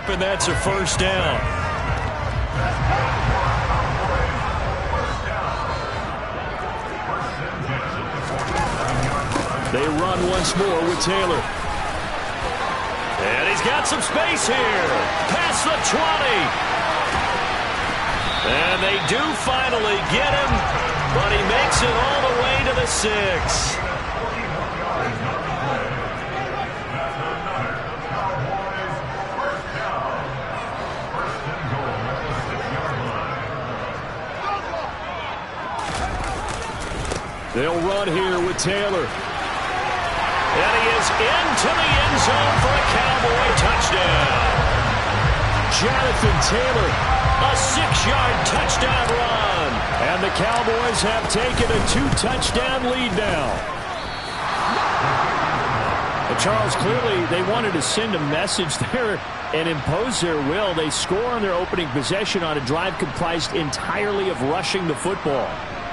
up, and that's a first down. They run once more with Taylor. And he's got some space here. Past the 20. And they do finally get him, but he makes it all the way to the 6. They'll run here with Taylor. And he is into the end zone for a Cowboy touchdown. Jonathan Taylor, a 6-yard touchdown run. And the Cowboys have taken a 2-touchdown lead now. But Charles, clearly they wanted to send a message there and impose their will. They score on their opening possession on a drive comprised entirely of rushing the football.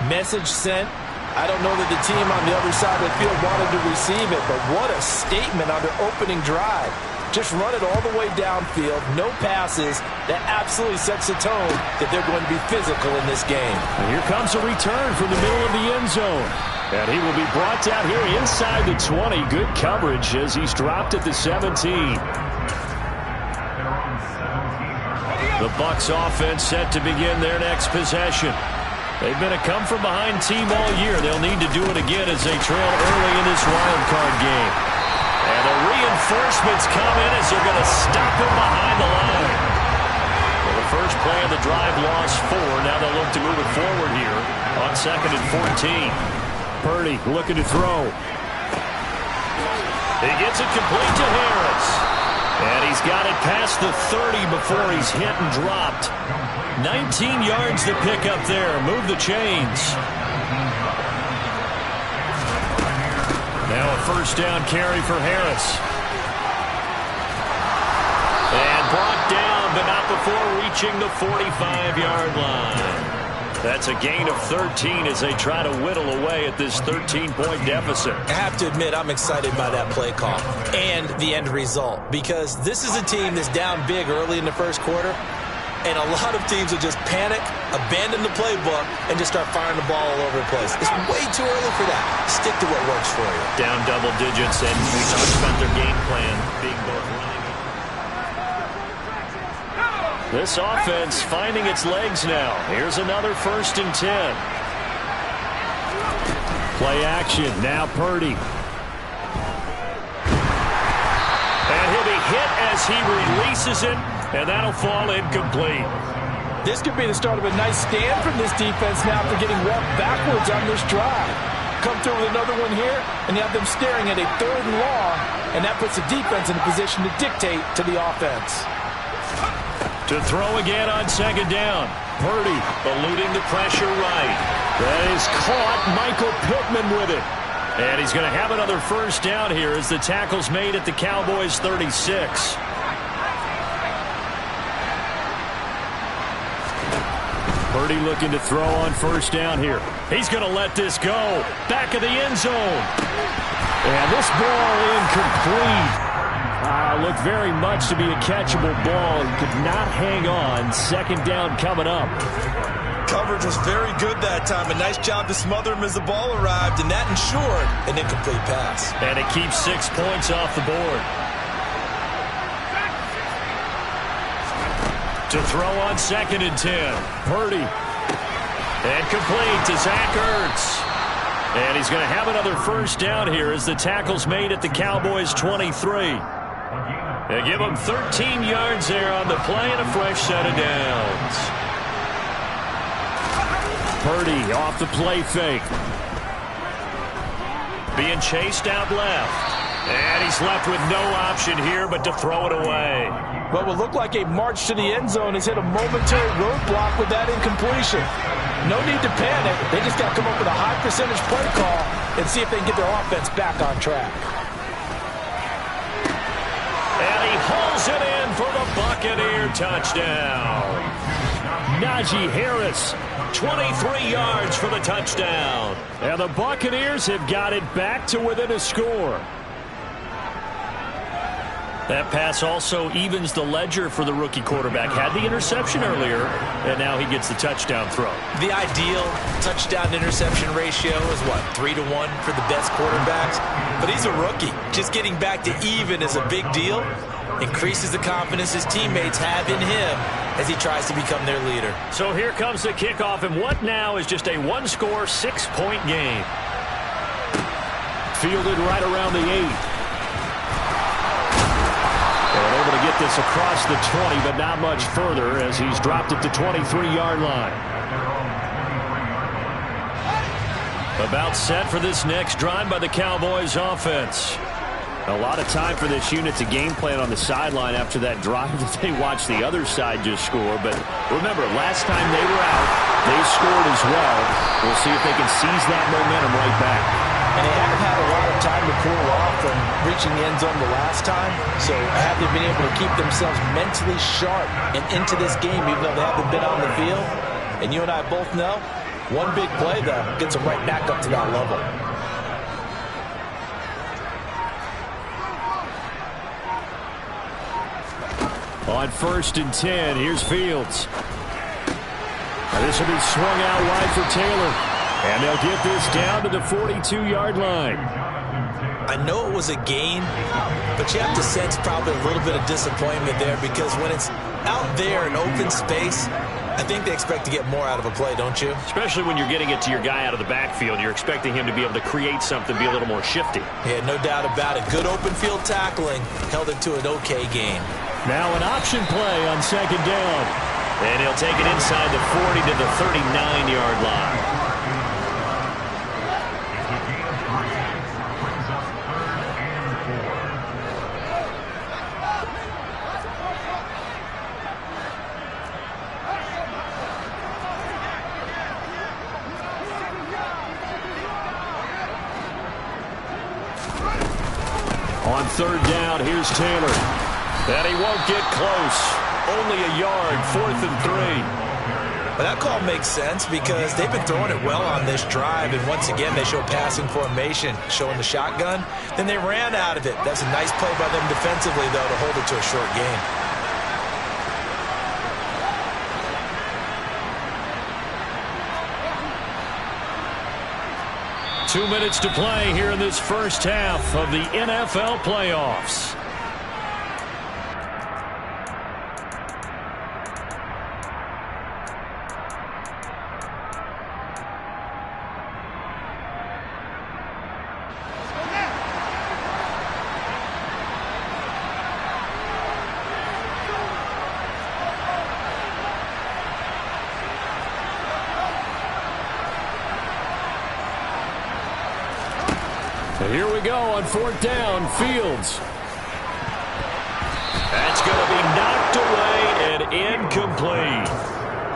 Message sent. I don't know that the team on the other side of the field wanted to receive it, but what a statement on their opening drive. Just run it all the way downfield, no passes. That absolutely sets the tone that they're going to be physical in this game. And here comes a return from the middle of the end zone. And he will be brought down here inside the 20. Good coverage as he's dropped at the 17. The Bucs offense set to begin their next possession. They've been a come-from-behind team all year. They'll need to do it again as they trail early in this wild card game. And the reinforcements come in as they're going to stop him behind the line. Well, the first play of the drive lost 4. Now they'll look to move it forward here on 2nd and 14. Purdy looking to throw. He gets it complete to Harris. And he's got it past the 30 before he's hit and dropped. 19 yards to pick up there. Move the chains. Now a first down carry for Harris. And brought down, but not before reaching the 45-yard line. That's a gain of 13 as they try to whittle away at this 13-point deficit. I have to admit, I'm excited by that play call and the end result, because this is a team that's down big early in the first quarter, and a lot of teams will just panic, abandon the playbook, and just start firing the ball all over the place. It's way too early for that. Stick to what works for you. Down double digits, and we talked about their game plan being both running. This offense finding its legs now. Here's another 1st and 10. Play action. Now Purdy. And he'll be hit as he releases it, and that'll fall incomplete. This could be the start of a nice stand from this defense now after getting walked backwards on this drive. Come through with another one here, and you have them staring at a 3rd and long, and that puts the defense in a position to dictate to the offense. To throw again on 2nd down. Purdy eluding the pressure right. That is caught. Michael Pittman with it. And he's going to have another first down here as the tackle's made at the Cowboys' 36. Purdy looking to throw on first down here. He's going to let this go. Back of the end zone. And this ball incomplete. Looked very much to be a catchable ball. He could not hang on. 2nd down coming up. Coverage was very good that time. A nice job to smother him as the ball arrived, and that ensured an incomplete pass. And it keeps 6 points off the board. To throw on 2nd and 10. Purdy. And complete to Zach Ertz. And he's going to have another first down here as the tackle's made at the Cowboys' 23. They give him 13 yards there on the play and a fresh set of downs. Purdy off the play fake. Being chased out left. And he's left with no option here but to throw it away. What will look like a march to the end zone has hit a momentary roadblock with that incompletion. No need to panic. They just got to come up with a high percentage play call and see if they can get their offense back on track. And he hauls it in for the Buccaneer touchdown. Najee Harris, 23 yards for the touchdown. And the Buccaneers have got it back to within a score. That pass also evens the ledger for the rookie quarterback. Had the interception earlier, and now he gets the touchdown throw. The ideal touchdown-interception ratio is, what, 3-1 for the best quarterbacks? But he's a rookie. Just getting back to even is a big deal. Increases the confidence his teammates have in him as he tries to become their leader. So here comes the kickoff, and what now is just a one-score, 6-point game. Fielded right around the 8. They're able to get this across the 20, but not much further as he's dropped at the 23-yard line. About set for this next drive by the Cowboys offense. A lot of time for this unit to game plan on the sideline after that drive that they watched the other side just score. But remember, last time they were out, they scored as well. We'll see if they can seize that momentum right back. And they haven't had a lot of time to cool off from reaching the end zone the last time. So have they been able to keep themselves mentally sharp and into this game even though they haven't been on the field? And you and I both know, one big play, though, gets them right back up to that level. On 1st and 10, here's Fields. This will be swung out wide for Taylor. And they'll get this down to the 42-yard line. I know it was a gain, but you have to sense probably a little bit of disappointment there because when it's out there in open space, I think they expect to get more out of a play, don't you? Especially when you're getting it to your guy out of the backfield. You're expecting him to be able to create something, be a little more shifty. Yeah, no doubt about it. Good open field tackling held it to an okay gain. Now an option play on 2nd down. And he'll take it inside the 40 to the 39-yard line. On 3rd down, here's Taylor. And he won't get close. Only a yard, 4th and 3. But that call makes sense because they've been throwing it well on this drive. And once again, they show passing formation, showing the shotgun. Then they ran out of it. That's a nice play by them defensively, though, to hold it to a short gain. Two minutes to play here in this first half of the NFL playoffs. And here we go on 4th down, Fields. That's going to be knocked away and incomplete.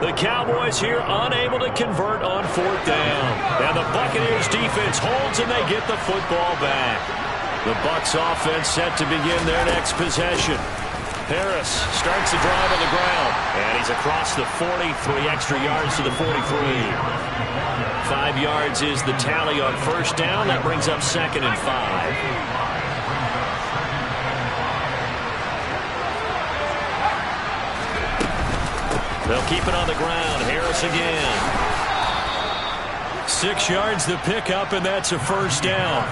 The Cowboys here unable to convert on 4th down. And the Buccaneers defense holds and they get the football back. The Bucs offense set to begin their next possession. Harris starts the drive on the ground. And he's across the 40, 3 extra yards to the 43. 5 yards is the tally on 1st down. That brings up 2nd and 5. They'll keep it on the ground. Harris again. 6 yards the pickup, and that's a 1st down.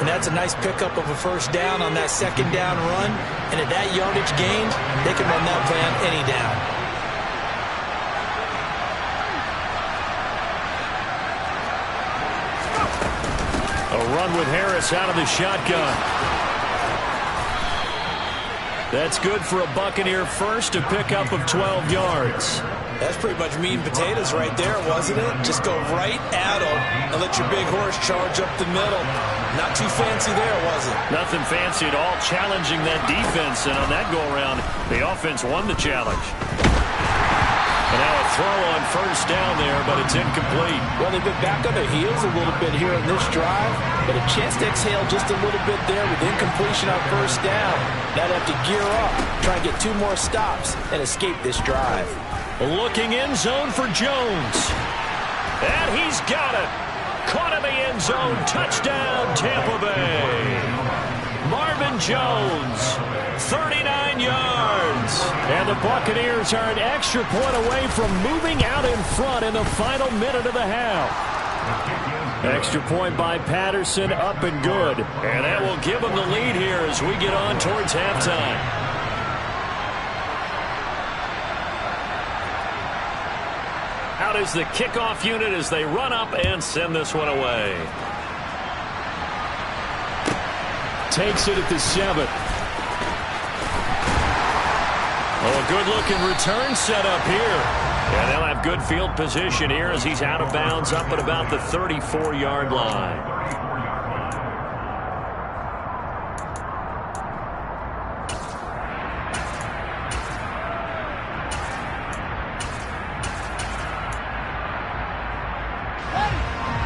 And that's a nice pickup of a 1st down on that 2nd down run. And at that yardage gained, they can run that play on any down. A run with Harris out of the shotgun. That's good for a Buccaneer first, a pickup of 12 yards. That's pretty much meat and potatoes right there, wasn't it? Just go right at them and let your big horse charge up the middle. Not too fancy there, was it? Nothing fancy at all, challenging that defense. And on that go-around, the offense won the challenge. And now a throw on 1st down there, but it's incomplete. Well, they've been back on their heels a little bit here in this drive, but a chance to exhale just a little bit there with incompletion on 1st down. Now they have to gear up, try and get 2 more stops, and escape this drive. Looking end zone for Jones. And he's got it. Caught in the end zone. Touchdown, Tampa Bay. Marvin Jones 39 yards. And the Buccaneers are an extra point away from moving out in front in the final minute of the half. Extra point by Patterson, up and good. And that will give them the lead here as we get on towards halftime. Out is the kickoff unit as they run up and send this one away. Takes it at the 7. Oh, a good-looking return set up here. And they'll have good field position here as he's out of bounds up at about the 34-yard line.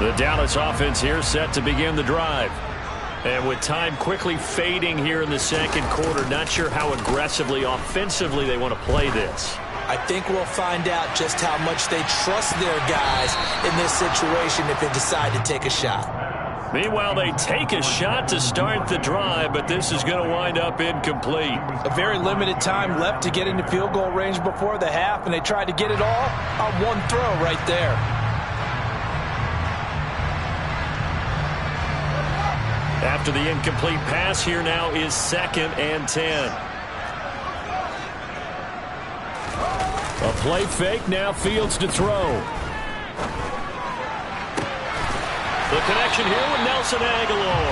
The Dallas offense here set to begin the drive. And with time quickly fading here in the second quarter, not sure how aggressively, offensively they want to play this. I think we'll find out just how much they trust their guys in this situation if they decide to take a shot. Meanwhile, they take a shot to start the drive, but this is going to wind up incomplete. A very limited time left to get into field goal range before the half, and they tried to get it all on one throw right there. After the incomplete pass, here now is 2nd and 10. A play fake, now Fields to throw. The connection here with Nelson Aguilar.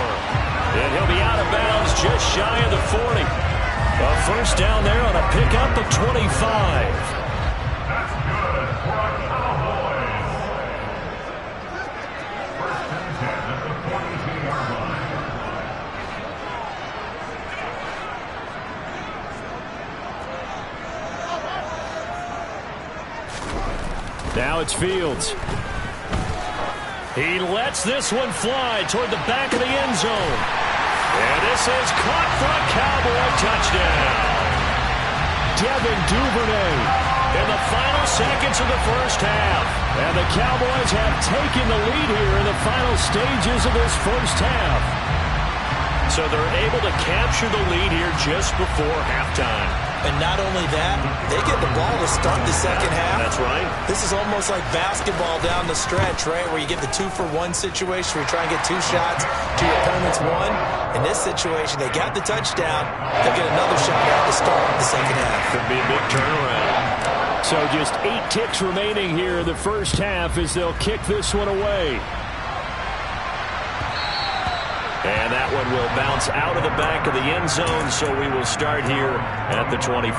And he'll be out of bounds just shy of the 40. A first down there on a pickup of 25. Now it's Fields. He lets this one fly toward the back of the end zone. And this is caught for a Cowboy touchdown. Devin Duvernay. In the final seconds of the first half. And the Cowboys have taken the lead here in the final stages of this first half. So they're able to capture the lead here just before halftime. And not only that, they get the ball to start the second half. That's right. This is almost like basketball down the stretch, right, where you get the 2-for-1 situation where you try and get 2 shots to your opponent's 1. In this situation, they got the touchdown. They'll get another shot out to start the second half. Could be a big turnaround. So just 8 kicks remaining here in the first half as they'll kick this one away. And that one will bounce out of the back of the end zone, so we will start here at the 25.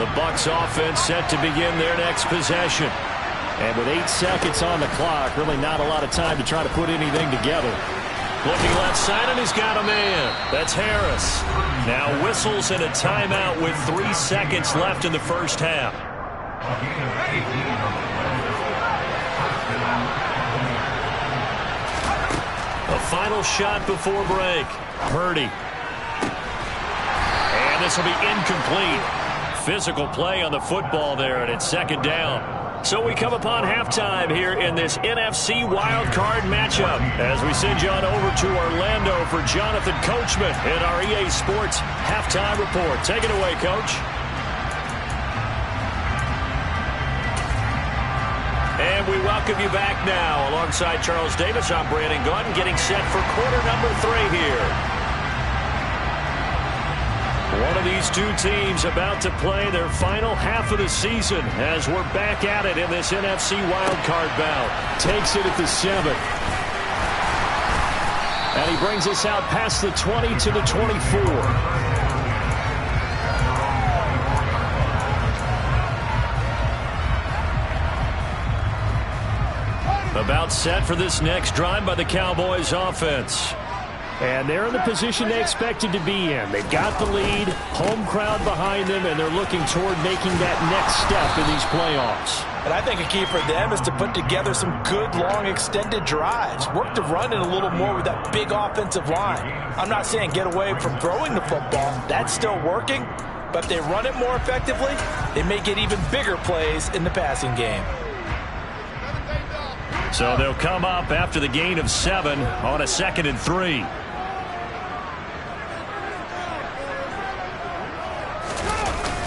The Bucs offense set to begin their next possession. And with 8 seconds on the clock, really not a lot of time to try to put anything together. Looking left side, and he's got a man. That's Harris. Now whistles and a timeout with 3 seconds left in the first half. A final shot before break. Purdy. And this will be incomplete. Physical play on the football there, and it's 2nd down. So we come upon halftime here in this NFC wildcard matchup as we send you on over to Orlando for Jonathan Coachman in our EA Sports halftime report. Take it away, Coach. And we welcome you back now. Alongside Charles Davis, I'm Brandon Gunn, getting set for quarter number 3 here. One of these two teams about to play their final half of the season as we're back at it in this NFC wildcard bout. Takes it at the 7. And he brings us out past the 20 to the 24. About set for this next drive by the Cowboys offense. And they're in the position they expected to be in. They've got the lead, home crowd behind them, and they're looking toward making that next step in these playoffs. And I think a key for them is to put together some good, long, extended drives. Work to run it a little more with that big offensive line. I'm not saying get away from throwing the football. That's still working. But if they run it more effectively, they may get even bigger plays in the passing game. So they'll come up after the gain of 7 on a 2nd and 3.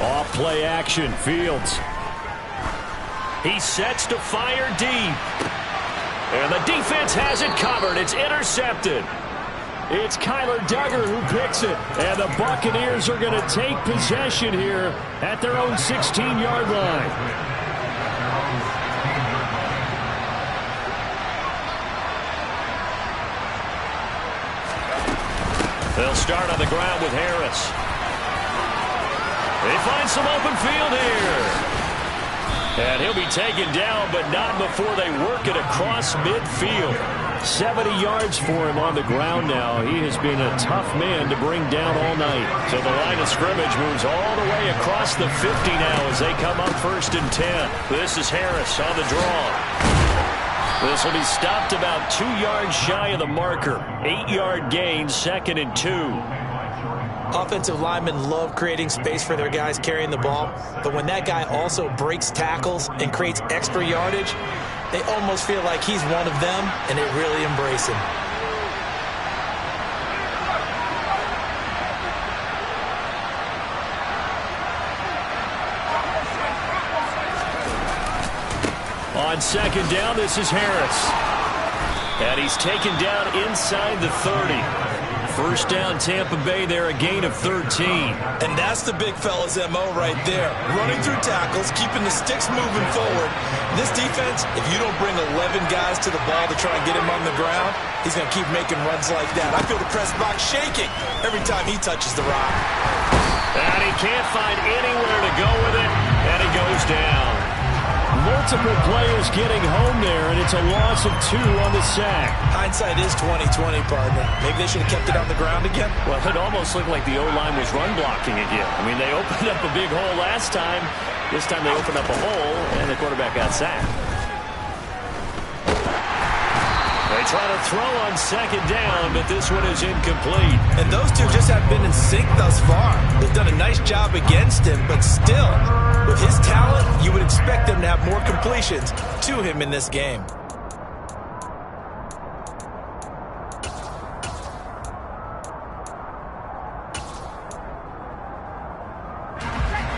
Off play action, Fields. He sets to fire deep. And the defense has it covered. It's intercepted. It's Kyler Duggar who picks it. And the Buccaneers are going to take possession here at their own 16-yard line. They'll start on the ground with Harris. They find some open field here. And he'll be taken down, but not before they work it across midfield. 70 yards for him on the ground now. He has been a tough man to bring down all night. So the line of scrimmage moves all the way across the 50 now as they come up 1st and 10. This is Harris on the draw. This will be stopped about 2 yards shy of the marker. 8-yard gain, 2nd and 2. Offensive linemen love creating space for their guys carrying the ball, but when that guy also breaks tackles and creates extra yardage, they almost feel like he's one of them, and they really embrace him. On 2nd down, this is Harris. And he's taken down inside the 30. 1st down, Tampa Bay there, a gain of 13. And that's the big fella's MO right there. Running through tackles, keeping the sticks moving forward. This defense, if you don't bring 11 guys to the ball to try and get him on the ground, he's going to keep making runs like that. I feel the press box shaking every time he touches the rock. And he can't find anywhere to go with it, and he goes down. Multiple players getting home there, and it's a loss of 2 on the sack. Hindsight is 20/20, partner. Maybe they should have kept it on the ground again. Well, it almost looked like the O-line was run blocking again. I mean, they opened up a big hole last time. This time they opened up a hole, and the quarterback got sacked. They try to throw on 2nd down, but this one is incomplete. And those two just have been in sync thus far. They've done a nice job against him, but still, with his talent, you would expect them to have more completions to him in this game.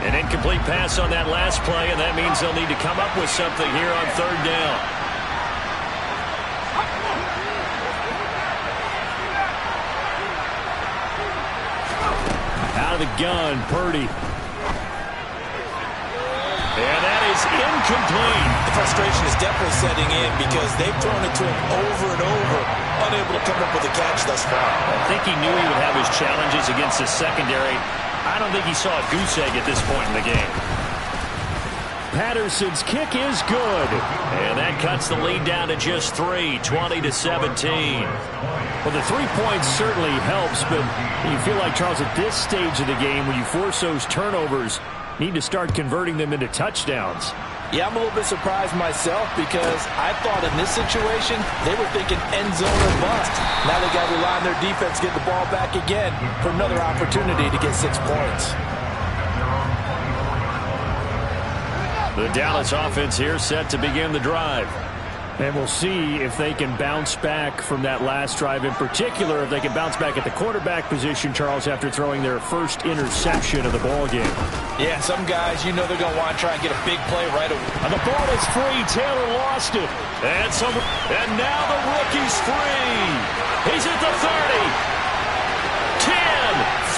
An incomplete pass on that last play, and that means they'll need to come up with something here on 3rd down. Out of the gun, Purdy. And that is incomplete. The frustration is definitely setting in because they've thrown it to him over and over, unable to come up with a catch thus far. I think he knew he would have his challenges against the secondary. I don't think he saw a goose egg at this point in the game. Patterson's kick is good. And that cuts the lead down to just 3, 20-17. Well, the 3 points certainly helps, but you feel like, Charles, at this stage of the game, when you force those turnovers, need to start converting them into touchdowns. Yeah, I'm a little bit surprised myself because I thought in this situation they were thinking end zone or bust. Now they got to rely on their defense, get the ball back again for another opportunity to get 6 points. The Dallas offense here set to begin the drive. And we'll see if they can bounce back from that last drive, in particular, if they can bounce back at the quarterback position, Charles, after throwing their first interception of the ballgame. Yeah, some guys, you know they're going to want to try and get a big play right away. And the ball is free. Taylor lost it. And now the rookie's free. He's at the 30. 10,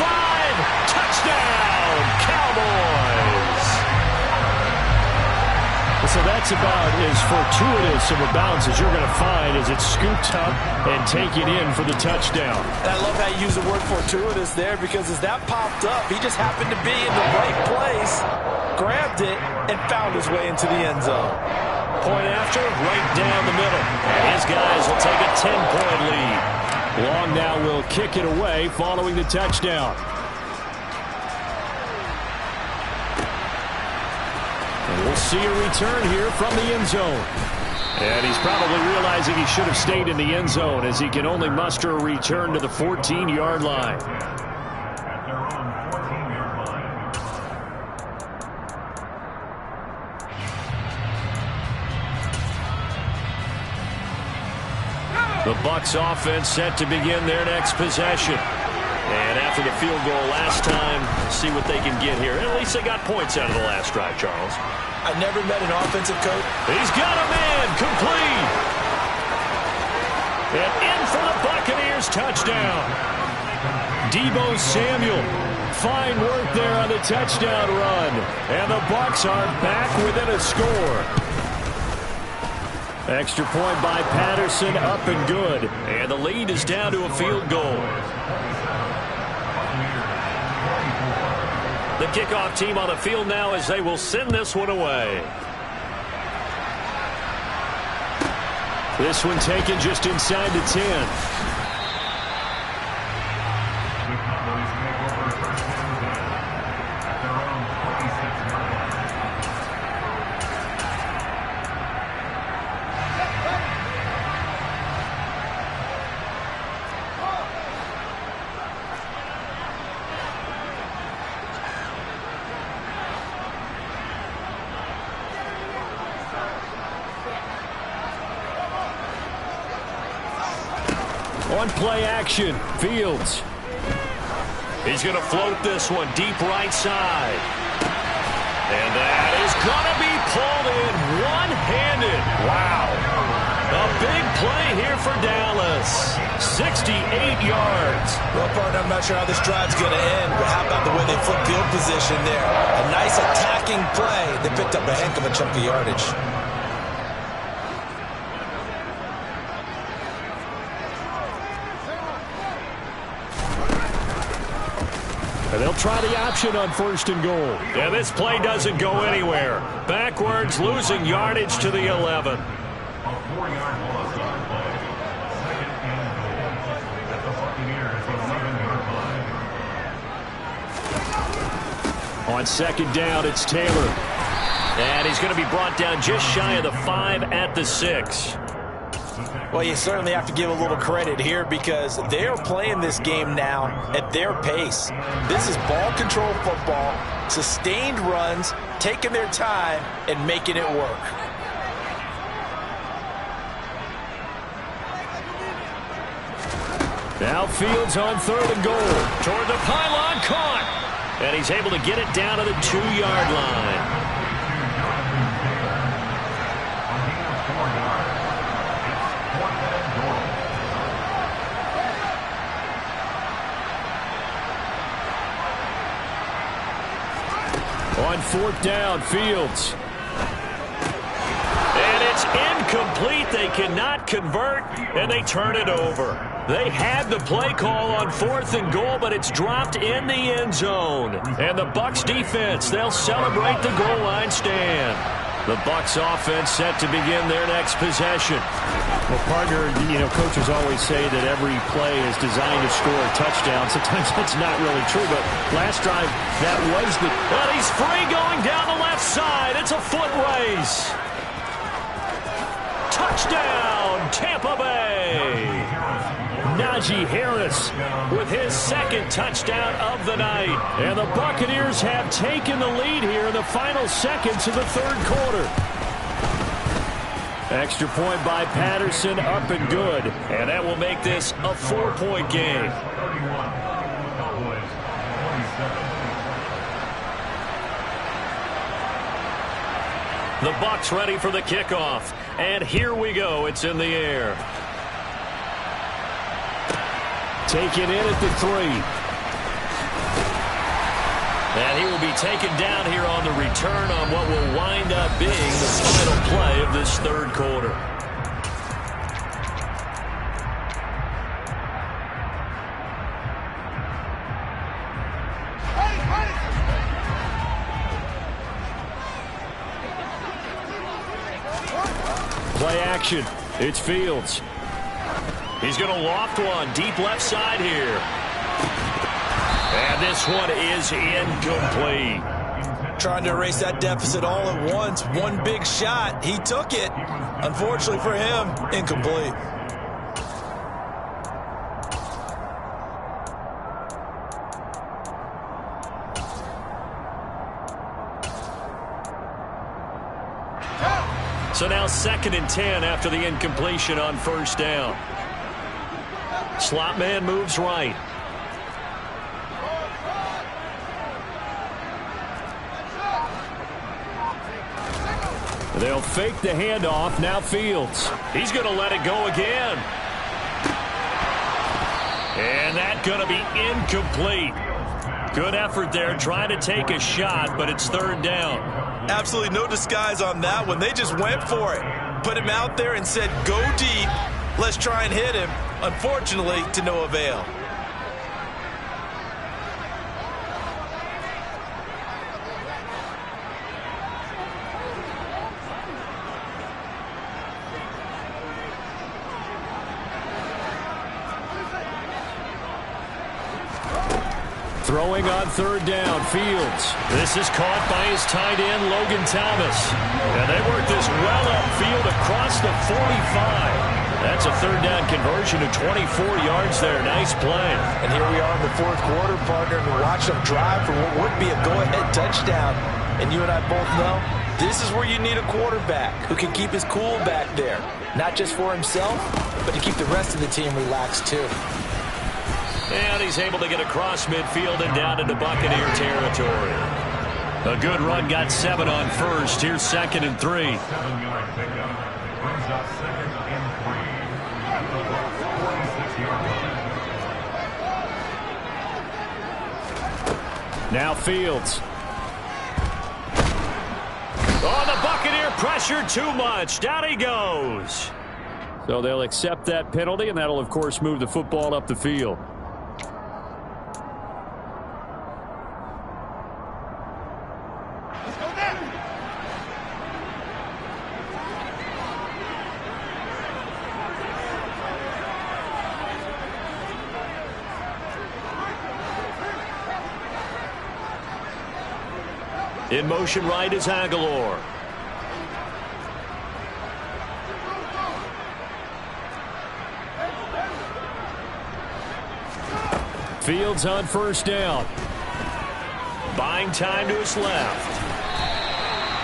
5, touchdown, Cowboys. So that's about as fortuitous of a bounce as you're going to find as it's scooped up and taken in for the touchdown. I love how you use the word fortuitous there because as that popped up, he just happened to be in the right place, grabbed it, and found his way into the end zone. Point after, right down the middle. And his guys will take a 10-point lead. Long now will kick it away following the touchdown. We'll see a return here from the end zone. And he's probably realizing he should have stayed in the end zone as he can only muster a return to the 14-yard line. The Bucs offense set to begin their next possession. And after the field goal last time, see what they can get here. At least they got points out of the last drive, Charles. I never met an offensive coach. He's got a man, complete. And in for the Buccaneers, touchdown. Deebo Samuel, fine work there on the touchdown run. And the Bucs are back within a score. Extra point by Patterson, up and good. And the lead is down to a field goal. The kickoff team on the field now as they will send this one away. This one taken just inside the 10. On play action, Fields. He's going to float this one deep right side. And that is going to be pulled in one-handed. Wow. A big play here for Dallas. 68 yards. Well, partner, I'm not sure how this drive's going to end, but how about the way they flip field position there? A nice attacking play. They picked up a heck of a chunk of yardage. And they'll try the option on 1st and goal. And this play doesn't go anywhere. Backwards, losing yardage to the 11. On 2nd down, it's Taylor. And he's going to be brought down just shy of the 5 at the 6. Well, you certainly have to give a little credit here because they are playing this game now at their pace. This is ball control football, sustained runs, taking their time, and making it work. Now Fields on 3rd and goal. Toward the pylon, caught. And he's able to get it down to the 2-yard line. On 4th down, Fields. And it's incomplete. They cannot convert, and they turn it over. They had the play call on 4th and goal, but it's dropped in the end zone. And the Bucs defense, they'll celebrate the goal line stand. The Bucs offense set to begin their next possession. Well, partner, coaches always say that every play is designed to score a touchdown. Sometimes that's not really true, but last drive, that was the... But he's free going down the left side. It's a foot race. Touchdown, Tampa Bay. Najee Harris with his 2nd touchdown of the night. And the Buccaneers have taken the lead here in the final seconds of the 3rd quarter. Extra point by Patterson, up and good. And that will make this a 4-point game. The Bucs ready for the kickoff. And here we go. It's in the air. Taken in at the 3. And he will be taken down here on the return on what will wind up being the final play of this 3rd quarter. Play action. It's Fields. He's going to loft one deep left side here. And this one is incomplete. Trying to erase that deficit all at once. One big shot. He took it. Unfortunately for him, incomplete. So now 2nd and 10 after the incompletion on 1st down. Slot man moves right. They'll fake the handoff. Now Fields. He's going to let it go again. And that's going to be incomplete. Good effort there trying to take a shot, but it's third down. Absolutely no disguise on that one. They just went for it. Put him out there and said, go deep. Let's try and hit him. Unfortunately, to no avail. Throwing on third down, Fields. This is caught by his tight end, Logan Thomas. And they work this well upfield across the 45. That's a third down conversion of 24 yards there. Nice play. And here we are in the fourth quarter, partner, and we watch them drive for what would be a go-ahead touchdown. And you and I both know this is where you need a quarterback who can keep his cool back there. Not just for himself, but to keep the rest of the team relaxed too. And he's able to get across midfield and down into Buccaneer territory. A good run, got 7 on first. Here's 2nd and 3. 7-yard pickup brings up 2nd and 3 at the 46-yard line. Now Fields. Oh, the Buccaneer pressure too much. Down he goes. So they'll accept that penalty, and that'll, of course, move the football up the field. In motion right is Aguilar. Fields on first down. Buying time to his left.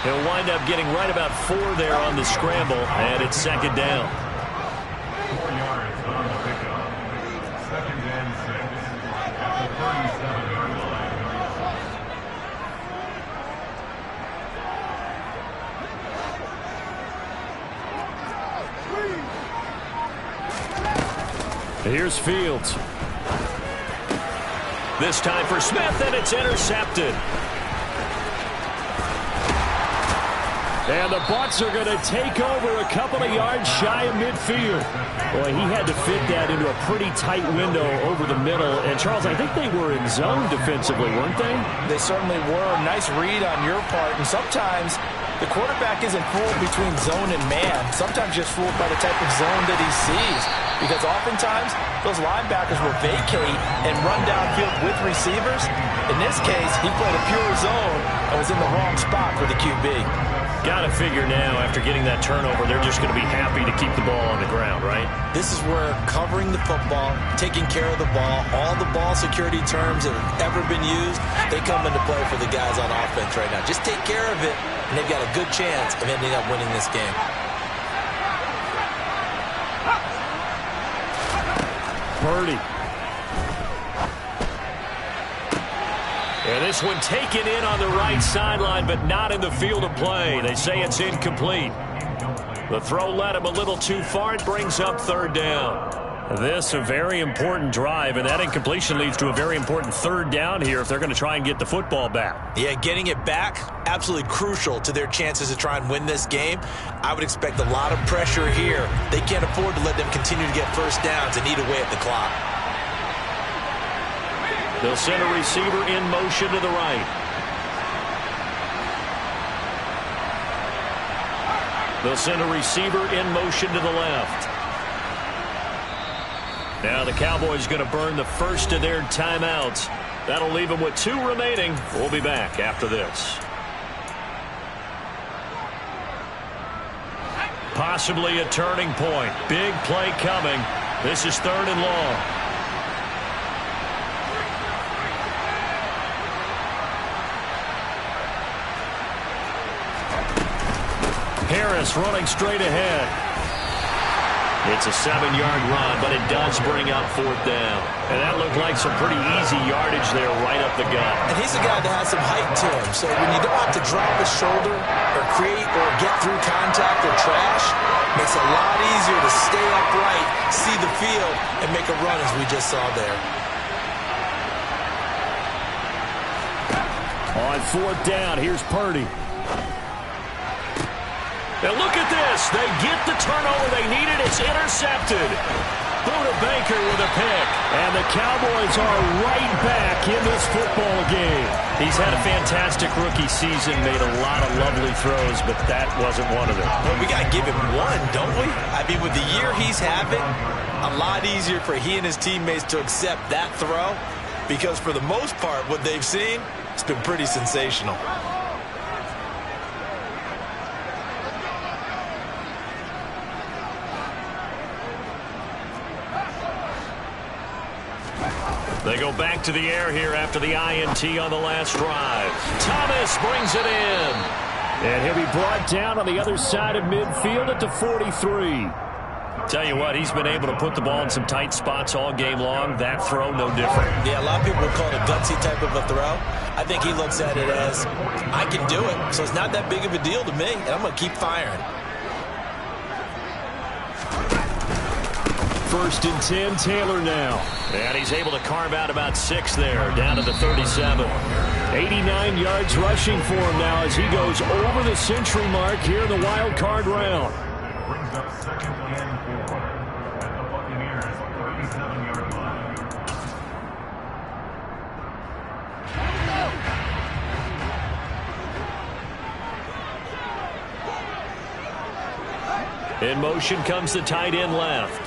He'll wind up getting right about 4 there on the scramble, and it's 2nd down. 4 yards on the pickup. 2nd and 6 at the 37-yard line. Here's Fields. This time for Smith, and it's intercepted. And the Bucs are going to take over a couple of yards shy of midfield. Boy, he had to fit that into a pretty tight window over the middle. And, Charles, I think they were in zone defensively, weren't they? They certainly were. Nice read on your part. And sometimes the quarterback isn't fooled between zone and man. Sometimes just fooled by the type of zone that he sees. Because oftentimes, those linebackers will vacate and run downfield with receivers. In this case, he played a pure zone and was in the wrong spot for the QB. Got to figure now, after getting that turnover, they're just going to be happy to keep the ball on the ground, right? This is where covering the football, taking care of the ball, all the ball security terms that have ever been used, they come into play for the guys on offense right now. Just take care of it, and they've got a good chance of ending up winning this game. Purdy. And this one taken in on the right sideline, but not in the field of play. They say it's incomplete. The throw led him a little too far. It brings up 3rd down. This a very important drive, and that incompletion leads to a very important 3rd down here if they're going to try and get the football back. Yeah, getting it back, absolutely crucial to their chances to try and win this game. I would expect a lot of pressure here. They can't afford to let them continue to get first downs and eat away at the clock. They'll send a receiver in motion to the right. They'll send a receiver in motion to the left. Now the Cowboys going to burn the first of their timeouts. That'll leave them with 2 remaining. We'll be back after this. Possibly a turning point. Big play coming. This is 3rd and long. Harris running straight ahead. It's a 7-yard run, but it does bring up 4th down. And that looked like some pretty easy yardage there right up the gut. And he's a guy that has some height to him. So when you don't have to drop his shoulder or create or get through contact or trash, makes it a lot easier to stay upright, see the field, and make a run as we just saw there. On 4th down, here's Purdy. And look at this. They get the turnover they needed. It's intercepted. Buda Baker with a pick. And the Cowboys are right back in this football game. He's had a fantastic rookie season, made a lot of lovely throws, but that wasn't one of them. Well, we got to give him one, don't we? I mean, with the year he's having, a lot easier for he and his teammates to accept that throw because for the most part, what they've seen, it's been pretty sensational. They go back to the air here after the INT on the last drive. Thomas brings it in. And he'll be brought down on the other side of midfield at the 43. Tell you what, he's been able to put the ball in some tight spots all game long. That throw, no different. Yeah, a lot of people would call it a gutsy type of a throw. I think he looks at it as, I can do it, so it's not that big of a deal to me, and I'm going to keep firing. 1st and 10, Taylor now. And he's able to carve out about 6 there, down to the 37. 89 yards rushing for him now as he goes over the century mark here in the wild card round. Brings up 2nd and 4 at the Buccaneers 37-yard line. In motion comes the tight end left.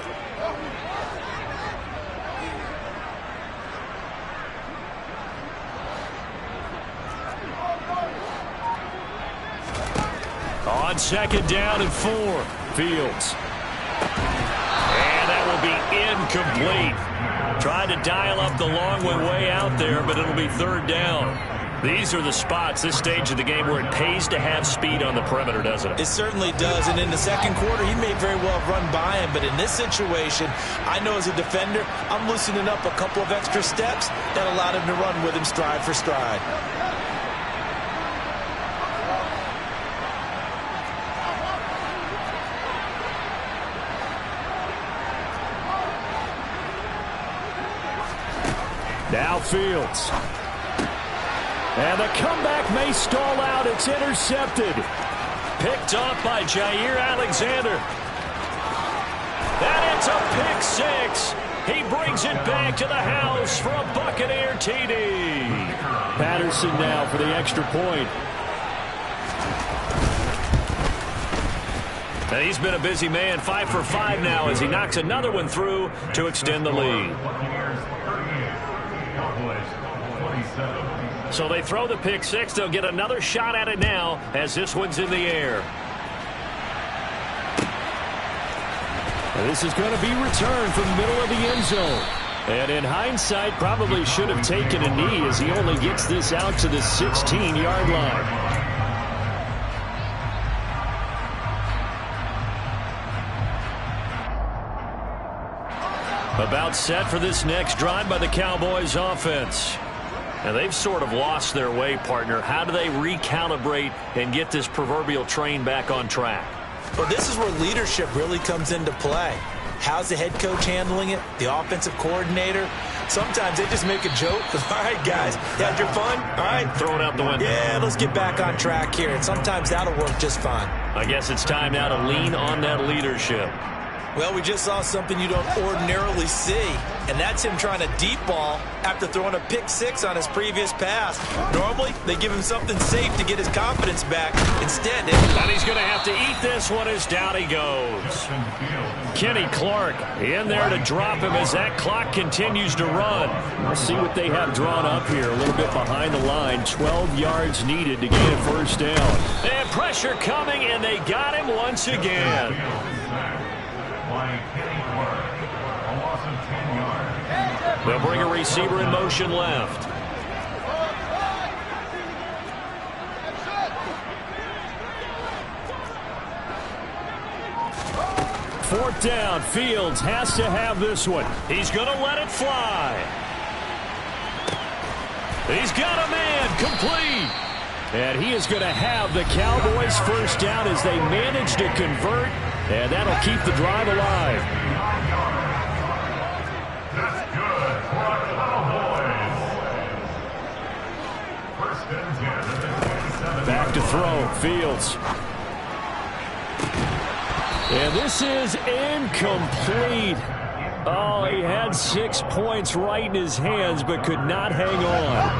On 2nd down and 4. Fields. And that will be incomplete. Tried to dial up the long way out there, but it'll be 3rd down. These are the spots, this stage of the game, where it pays to have speed on the perimeter, doesn't it? It certainly does, and in the second quarter, he may very well have run by him, but in this situation, I know as a defender, I'm loosening up a couple of extra steps that allowed him to run with him stride for stride. Now Fields. And the comeback may stall out. It's intercepted. Picked up by Jair Alexander. And it's a pick 6. He brings it back to the house for a Buccaneer TD. Patterson now for the extra point. And he's been a busy man, 5 for 5 now as he knocks another one through to extend the lead. So they throw the pick 6. They'll get another shot at it now as this one's in the air. And this is going to be returned from the middle of the end zone. And in hindsight, probably should have taken a knee as he only gets this out to the 16-yard line. About set for this next drive by the Cowboys offense. And they've sort of lost their way, partner. How do they recalibrate and get this proverbial train back on track? Well, this is where leadership really comes into play. How's the head coach handling it? The offensive coordinator? Sometimes they just make a joke. All right, guys, you had your fun? All right. Throw it out the window. Yeah, let's get back on track here. And sometimes that'll work just fine. I guess it's time now to lean on that leadership. Well, we just saw something you don't ordinarily see, and that's him trying to deep ball after throwing a pick 6 on his previous pass. Normally, they give him something safe to get his confidence back. Instead, and he's going to have to eat this one as down he goes. Kenny Clark in there to drop him as that clock continues to run. We'll see what they have drawn up here. A little bit behind the line. 12 yards needed to gain a 1st down. And pressure coming, and they got him once again. They'll bring a receiver in motion left. 4th down. Fields has to have this one. He's going to let it fly. He's got a man, complete. And he is going to have the Cowboys first down as they manage to convert, and that'll keep the drive alive. That's good for our Cowboys. First and 10 at the 27. Back to throw, Fields. And this is incomplete. Oh, he had 6 points right in his hands, but could not hang on.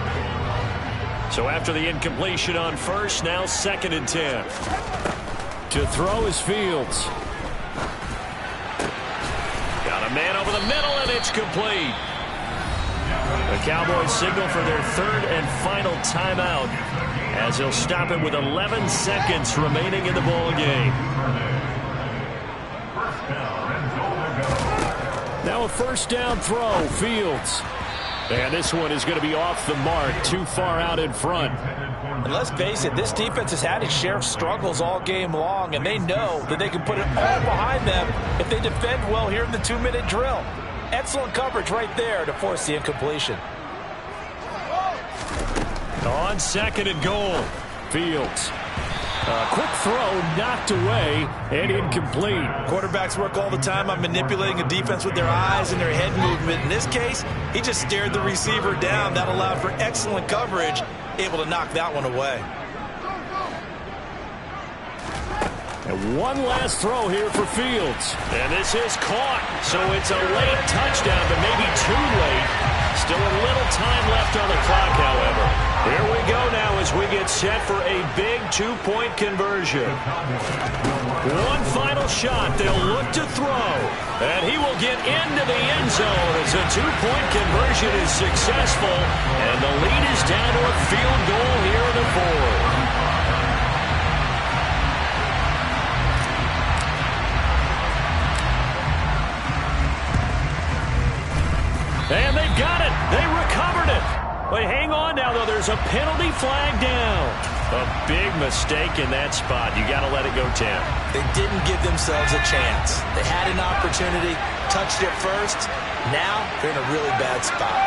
So after the incompletion on first, now 2nd and 10. To throw is Fields. Got a man over the middle, and it's complete. The Cowboys signal for their 3rd and final timeout as they'll stop it with 11 seconds remaining in the ball game. Now a first down throw, Fields. And this one is going to be off the mark, too far out in front. And let's face it, this defense has had its share of struggles all game long, and they know that they can put it all behind them if they defend well here in the 2-minute drill. Excellent coverage right there to force the incompletion. On 2nd and goal. Fields. A quick throw knocked away and incomplete. Quarterbacks work all the time on manipulating a defense with their eyes and their head movement. In this case, he just stared the receiver down. That allowed for excellent coverage, able to knock that one away. And one last throw here for Fields. And this is caught, so it's a late touchdown, but maybe too late. Still a little time left on the clock, however. Here we go now as we get set for a big 2-point conversion. One final shot. They'll look to throw. And he will get into the end zone as a 2-point conversion is successful. And the lead is down to a field goal here in the 4th. And they've got it. They recovered it. Wait, hang on now, though. There's a penalty flag down. A big mistake in that spot. You got to let it go 10. They didn't give themselves a chance. They had an opportunity, touched it first. Now they're in a really bad spot.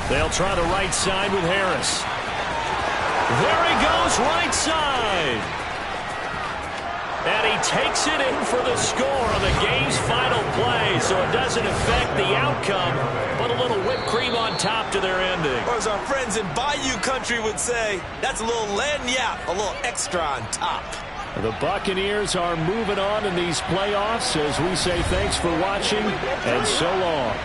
They'll try the right side with Harris. There he goes, right side. And he takes it in for the score on the game's final play, so it doesn't affect the outcome, but a little whipped cream on top to their ending. Or as our friends in Bayou Country would say, that's a little lagniappe, a little extra on top. The Buccaneers are moving on in these playoffs as we say thanks for watching and so long.